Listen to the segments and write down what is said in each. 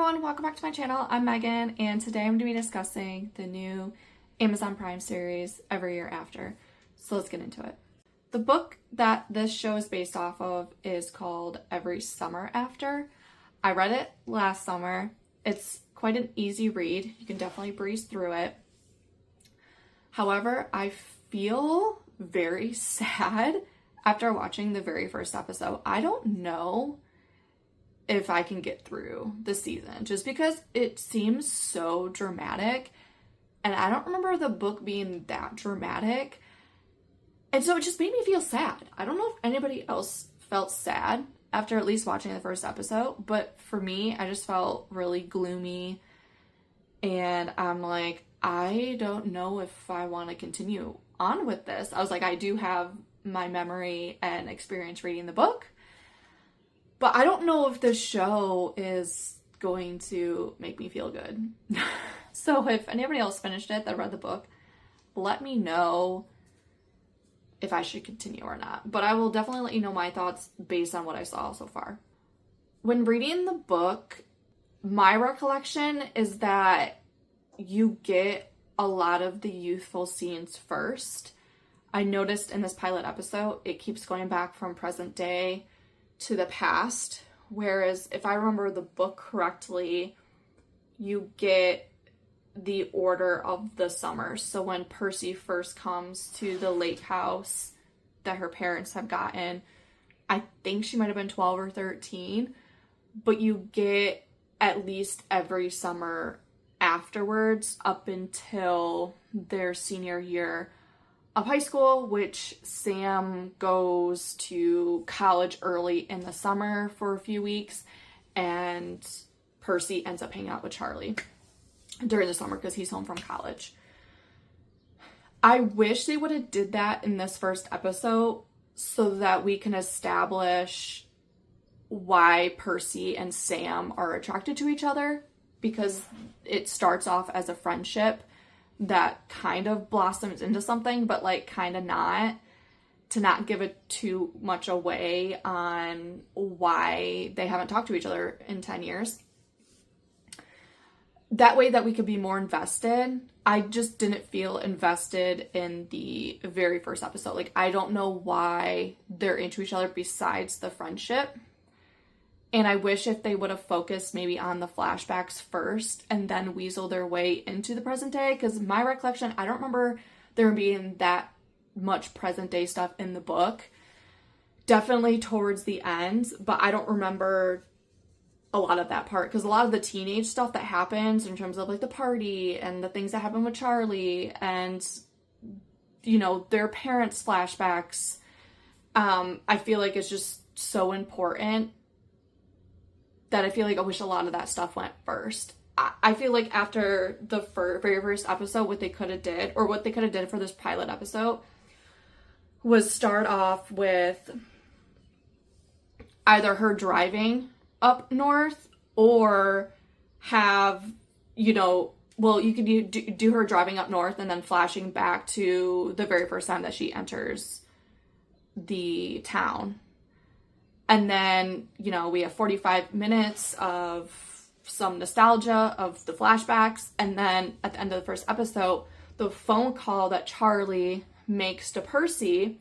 everyone, welcome back to my channel. I'm Megan, and today I'm going to be discussing the new Amazon Prime series, Every Year After. So let's get into it. The book that this show is based off of is called Every Summer After. I read it last summer. It's quite an easy read. You can definitely breeze through it. However, I feel very sad after watching the very first episode. I don't know if I can get through the season just because it seems so dramatic, and I don't remember the book being that dramatic, and so it just made me feel sad. I don't know if anybody else felt sad after at least watching the first episode, but for me, I just felt really gloomy, and I'm like, I don't know if I want to continue on with this. I was like, I do have my memory and experience reading the book, but I don't know if this show is going to make me feel good. So if anybody else finished it that read the book, let me know if I should continue or not. But I will definitely let you know my thoughts based on what I saw so far. When reading the book, my recollection is that you get a lot of the youthful scenes first. I noticed in this pilot episode, it keeps going back from present day to the past, whereas if I remember the book correctly, you get the order of the summer. So when Percy first comes to the lake house that her parents have gotten, I think she might have been 12 or 13, but you get at least every summer afterwards up until their senior year of high school, which Sam goes to college early in the summer for a few weeks, and Percy ends up hanging out with Charlie during the summer because he's home from college. I wish they would have did that in this first episode so that we can establish why Percy and Sam are attracted to each other, because it starts off as a friendship that kind of blossoms into something, but like kind of not, to not give it too much away on why they haven't talked to each other in 10 years. That way that we could be more invested. I just didn't feel invested in the very first episode. Like, I don't know why they're into each other besides the friendship. And I wish if they would have focused maybe on the flashbacks first and then weasel their way into the present day. Because my recollection, I don't remember there being that much present day stuff in the book. Definitely towards the end, but I don't remember a lot of that part. Because a lot of the teenage stuff that happens in terms of like the party and the things that happen with Charlie and, you know, their parents' flashbacks, I feel like it's just so important that I feel like I wish a lot of that stuff went first. I feel like after the very first episode, what they could have did for this pilot episode was start off with either her driving up north or have, you know, well, you could do her driving up north and then flashing back to the very first time that she enters the town. And then, you know, we have 45 minutes of some nostalgia of the flashbacks. And then at the end of the first episode, the phone call that Charlie makes to Percy,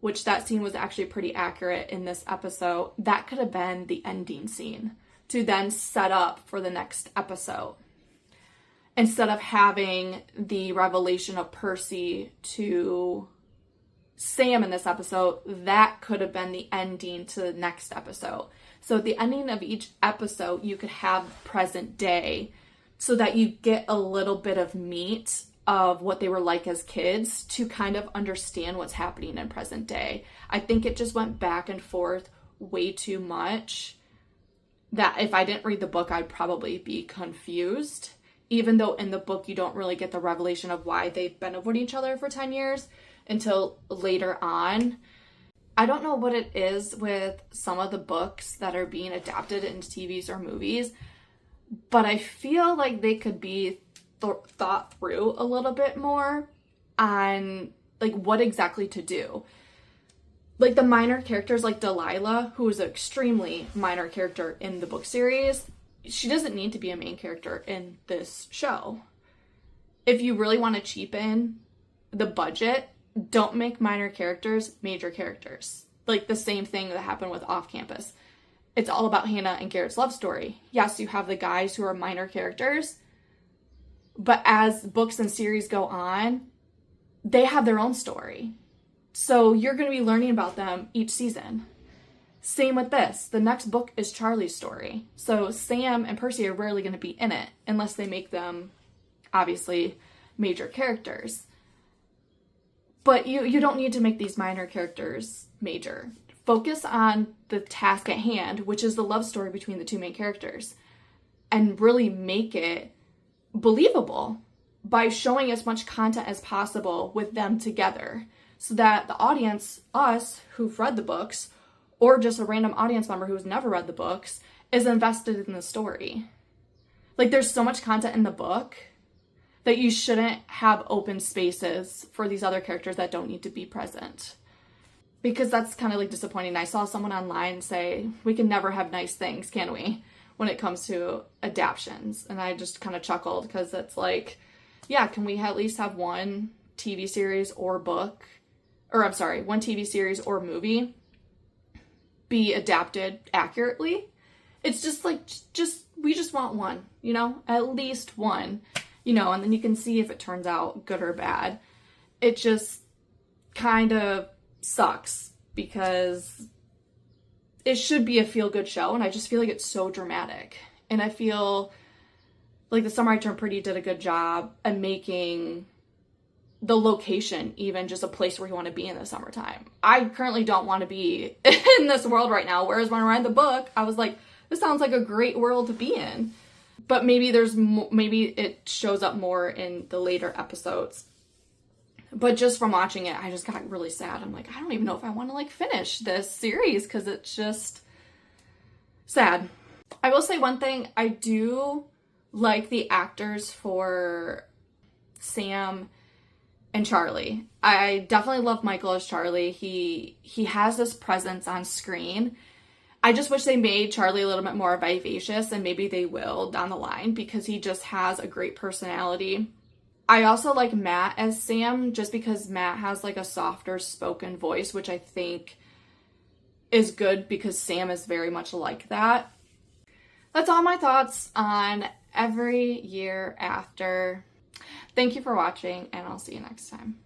which that scene was actually pretty accurate in this episode, that could have been the ending scene to then set up for the next episode. Instead of having the revelation of Percy to Sam in this episode, that could have been the ending to the next episode. So at the ending of each episode, you could have present day so that you get a little bit of meat of what they were like as kids to kind of understand what's happening in present day. I think it just went back and forth way too much that if I didn't read the book, I'd probably be confused. Even though in the book, you don't really get the revelation of why they've been avoiding each other for 10 years. Until later on. I don't know what it is with some of the books that are being adapted into TVs or movies, but I feel like they could be thought through a little bit more on like what exactly to do. Like the minor characters like Delilah, who is an extremely minor character in the book series, she doesn't need to be a main character in this show. If you really want to cheapen the budget, don't make minor characters major characters. Like the same thing that happened with Off Campus. It's all about Hannah and Garrett's love story. Yes, you have the guys who are minor characters, but as books and series go on, they have their own story. So you're going to be learning about them each season. Same with this. The next book is Charlie's story. So Sam and Percy are rarely going to be in it unless they make them, obviously, major characters. But you don't need to make these minor characters major. Focus on the task at hand, which is the love story between the two main characters, and really make it believable by showing as much content as possible with them together so that the audience, us who've read the books, or just a random audience member who's never read the books, is invested in the story. Like, there's so much content in the book that you shouldn't have open spaces for these other characters that don't need to be present. Because that's kind of like disappointing. I saw someone online say, we can never have nice things, can we? When it comes to adaptions. And I just kind of chuckled because it's like, yeah, can we at least have one TV series or book, or I'm sorry, one TV series or movie be adapted accurately? It's just like, we just want one, you know, at least one, you know, and then you can see if it turns out good or bad. It just kind of sucks because it should be a feel-good show, and I just feel like it's so dramatic. And I feel like The Summer I Turned Pretty did a good job at making the location even just a place where you want to be in the summertime. I currently don't want to be in this world right now, whereas when I read the book, I was like, this sounds like a great world to be in. But maybe maybe it shows up more in the later episodes. But just from watching it, I just got really sad. I'm like, I don't even know if I want to like finish this series because it's just sad. I will say one thing. I do like the actors for Sam and Charlie. I definitely love Michael as Charlie. He has this presence on screen. I just wish they made Charlie a little bit more vivacious, and maybe they will down the line because he just has a great personality. I also like Matt as Sam just because Matt has like a softer spoken voice, which I think is good because Sam is very much like that. That's all my thoughts on Every Year After. Thank you for watching, and I'll see you next time.